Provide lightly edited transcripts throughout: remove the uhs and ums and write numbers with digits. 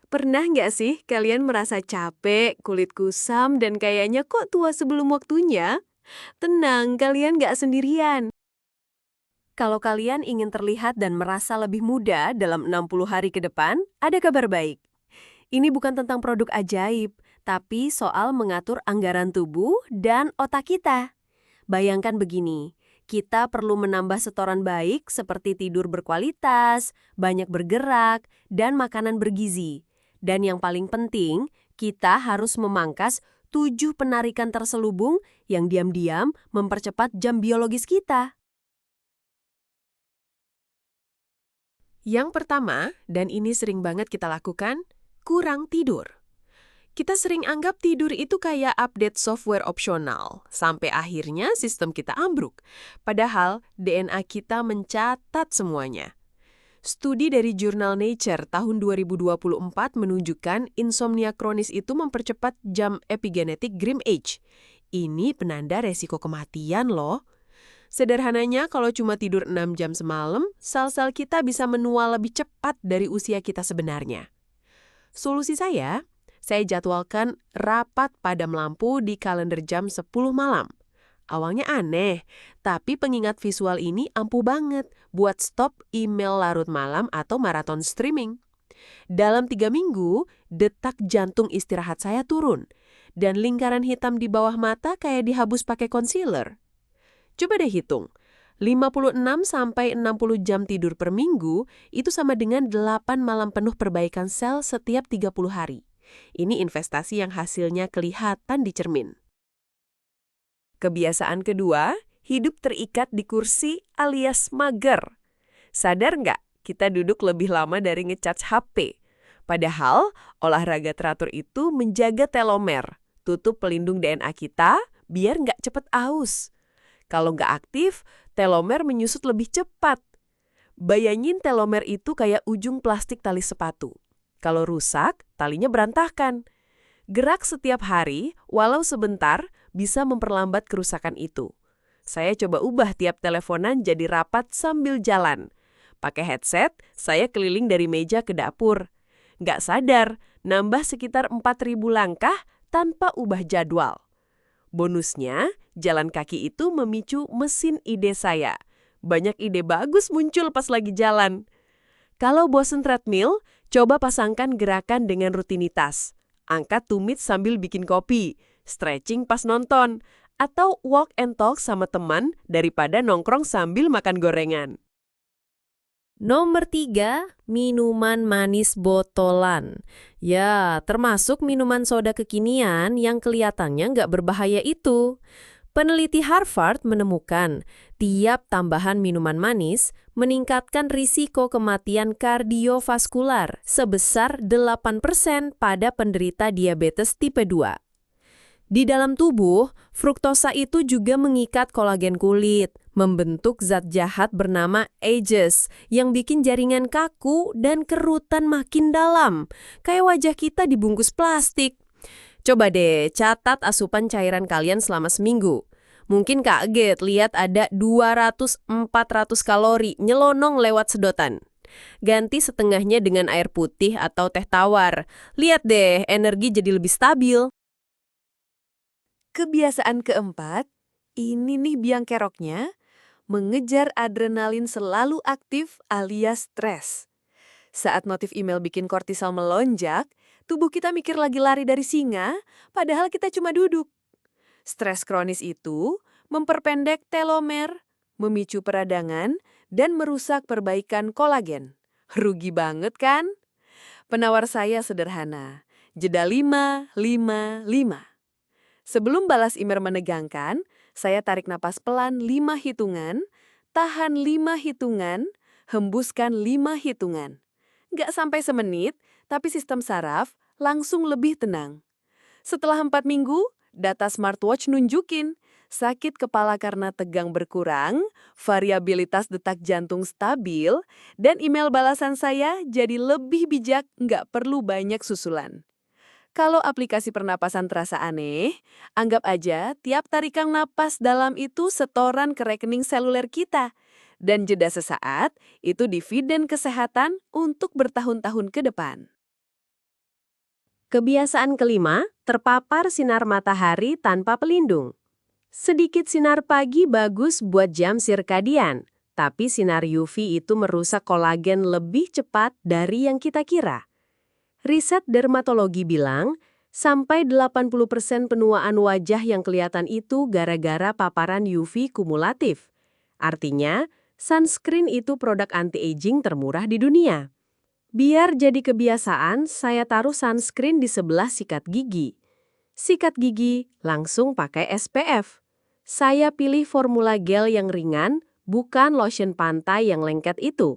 Pernah nggak sih kalian merasa capek, kulit kusam, dan kayaknya kok tua sebelum waktunya? Tenang, kalian nggak sendirian. Kalau kalian ingin terlihat dan merasa lebih muda dalam 60 hari ke depan, ada kabar baik. Ini bukan tentang produk ajaib, tapi soal mengatur anggaran tubuh dan otak kita. Bayangkan begini, kita perlu menambah setoran baik seperti tidur berkualitas, banyak bergerak, dan makanan bergizi. Dan yang paling penting, kita harus memangkas 7 penarikan terselubung yang diam-diam mempercepat jam biologis kita. Yang pertama, dan ini sering banget kita lakukan, kurang tidur. Kita sering anggap tidur itu kayak update software opsional, sampai akhirnya sistem kita ambruk. Padahal DNA kita mencatat semuanya. Studi dari jurnal Nature tahun 2024 menunjukkan insomnia kronis itu mempercepat jam epigenetik Grim Age. Ini penanda resiko kematian loh. Sederhananya, kalau cuma tidur 6 jam semalam, sel-sel kita bisa menua lebih cepat dari usia kita sebenarnya. Solusi saya jadwalkan rapat padam lampu di kalender jam 10 malam. Awalnya aneh, tapi pengingat visual ini ampuh banget buat stop email larut malam atau maraton streaming. Dalam 3 minggu, detak jantung istirahat saya turun, dan lingkaran hitam di bawah mata kayak dihapus pakai concealer. Coba deh hitung, 56-60 jam tidur per minggu itu sama dengan 8 malam penuh perbaikan sel setiap 30 hari. Ini investasi yang hasilnya kelihatan di cermin. Kebiasaan kedua, hidup terikat di kursi alias mager. Sadar nggak, kita duduk lebih lama dari ngecharge HP. Padahal, olahraga teratur itu menjaga telomer, tutup pelindung DNA kita biar nggak cepet aus. Kalau nggak aktif, telomer menyusut lebih cepat. Bayangin telomer itu kayak ujung plastik tali sepatu. Kalau rusak, talinya berantakan. Gerak setiap hari, walau sebentar, bisa memperlambat kerusakan itu. Saya coba ubah tiap teleponan jadi rapat sambil jalan. Pakai headset, saya keliling dari meja ke dapur. Nggak sadar, nambah sekitar 4.000 langkah tanpa ubah jadwal. Bonusnya, jalan kaki itu memicu mesin ide saya. Banyak ide bagus muncul pas lagi jalan. Kalau bosen treadmill, coba pasangkan gerakan dengan rutinitas. Angkat tumit sambil bikin kopi, stretching pas nonton, atau walk and talk sama teman daripada nongkrong sambil makan gorengan. Nomor 3, minuman manis botolan. Ya, termasuk minuman soda kekinian yang kelihatannya nggak berbahaya itu. Peneliti Harvard menemukan tiap tambahan minuman manis meningkatkan risiko kematian kardiovaskular sebesar 8% pada penderita diabetes tipe 2. Di dalam tubuh, fruktosa itu juga mengikat kolagen kulit, membentuk zat jahat bernama ages yang bikin jaringan kaku dan kerutan makin dalam, kayak wajah kita dibungkus plastik. Coba deh catat asupan cairan kalian selama seminggu. Mungkin kaget lihat ada 200-400 kalori nyelonong lewat sedotan. Ganti setengahnya dengan air putih atau teh tawar. Lihat deh, energi jadi lebih stabil. Kebiasaan keempat, ini nih biang keroknya, mengejar adrenalin selalu aktif alias stres. Saat notif email bikin kortisol melonjak, tubuh kita mikir lagi lari dari singa, padahal kita cuma duduk. Stres kronis itu memperpendek telomer, memicu peradangan, dan merusak perbaikan kolagen. Rugi banget kan? Penawar saya sederhana, jeda 5-5-5. Sebelum balas email menegangkan, saya tarik napas pelan 5 hitungan, tahan 5 hitungan, hembuskan 5 hitungan. Nggak sampai semenit, tapi sistem saraf langsung lebih tenang. Setelah 4 minggu, data smartwatch nunjukin sakit kepala karena tegang berkurang, variabilitas detak jantung stabil, dan email balasan saya jadi lebih bijak, nggak perlu banyak susulan. Kalau aplikasi pernapasan terasa aneh, anggap aja tiap tarikan napas dalam itu setoran ke rekening seluler kita. Dan jeda sesaat, itu dividen kesehatan untuk bertahun-tahun ke depan. Kebiasaan kelima, terpapar sinar matahari tanpa pelindung. Sedikit sinar pagi bagus buat jam sirkadian, tapi sinar UV itu merusak kolagen lebih cepat dari yang kita kira. Riset dermatologi bilang, sampai 80% penuaan wajah yang kelihatan itu gara-gara paparan UV kumulatif. Artinya, sunscreen itu produk anti-aging termurah di dunia. Biar jadi kebiasaan, saya taruh sunscreen di sebelah sikat gigi. Sikat gigi, langsung pakai SPF. Saya pilih formula gel yang ringan, bukan lotion pantai yang lengket itu.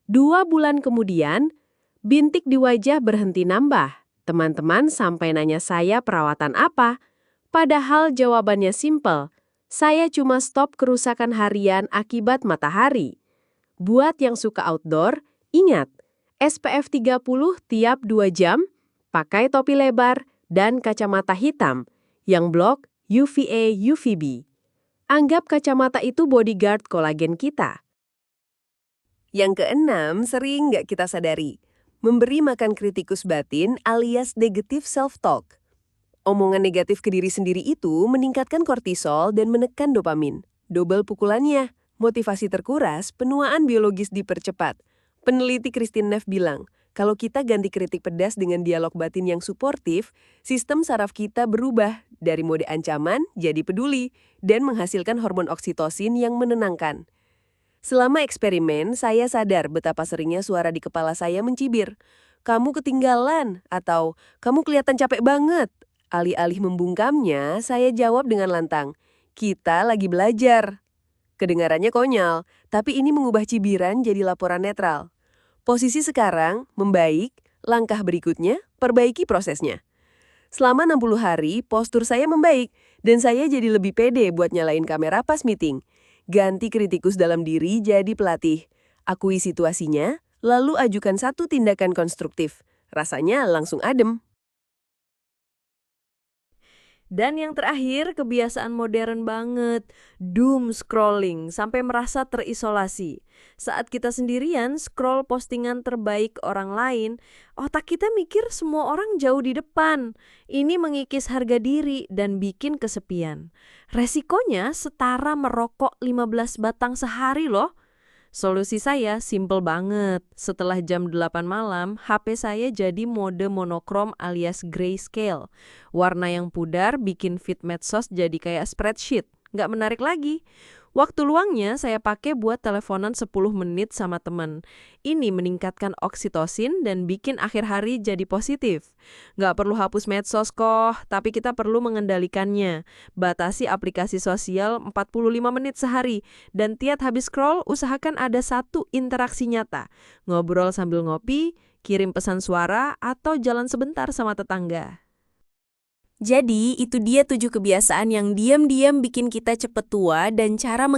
2 bulan kemudian, bintik di wajah berhenti nambah. Teman-teman sampai nanya saya perawatan apa. Padahal jawabannya simpel. Saya cuma stop kerusakan harian akibat matahari. Buat yang suka outdoor, ingat, SPF 30 tiap 2 jam, pakai topi lebar, dan kacamata hitam yang blok UVA UVB. Anggap kacamata itu bodyguard kolagen kita. Yang keenam, sering nggak kita sadari, memberi makan kritikus batin alias negative self-talk. Omongan negatif ke diri sendiri itu meningkatkan kortisol dan menekan dopamin. Double pukulannya, motivasi terkuras, penuaan biologis dipercepat. Peneliti Christine Neff bilang, kalau kita ganti kritik pedas dengan dialog batin yang suportif, sistem saraf kita berubah dari mode ancaman jadi peduli dan menghasilkan hormon oksitosin yang menenangkan. Selama eksperimen, saya sadar betapa seringnya suara di kepala saya mencibir. Kamu ketinggalan atau kamu kelihatan capek banget. Alih-alih membungkamnya, saya jawab dengan lantang, kita lagi belajar. Kedengarannya konyol, tapi ini mengubah cibiran jadi laporan netral. Posisi sekarang, membaik, langkah berikutnya, perbaiki prosesnya. Selama 60 hari, postur saya membaik, dan saya jadi lebih pede buat nyalain kamera pas meeting. Ganti kritikus dalam diri jadi pelatih. Akui situasinya, lalu ajukan satu tindakan konstruktif. Rasanya langsung adem. Dan yang terakhir, kebiasaan modern banget, doom scrolling, sampai merasa terisolasi. Saat kita sendirian, scroll postingan terbaik orang lain, otak kita mikir semua orang jauh di depan. Ini mengikis harga diri dan bikin kesepian. Resikonya setara merokok 15 batang sehari loh. Solusi saya simple banget. Setelah jam 8 malam, HP saya jadi mode monokrom alias grayscale. Warna yang pudar bikin feed medsos jadi kayak spreadsheet. Nggak menarik lagi. Waktu luangnya saya pakai buat teleponan 10 menit sama teman. Ini meningkatkan oksitosin dan bikin akhir hari jadi positif. Nggak perlu hapus medsos kok, tapi kita perlu mengendalikannya. Batasi aplikasi sosial 45 menit sehari. Dan tiap habis scroll, usahakan ada satu interaksi nyata. Ngobrol sambil ngopi, kirim pesan suara, atau jalan sebentar sama tetangga. Jadi, itu dia 7 kebiasaan yang diam-diam bikin kita cepet tua dan cara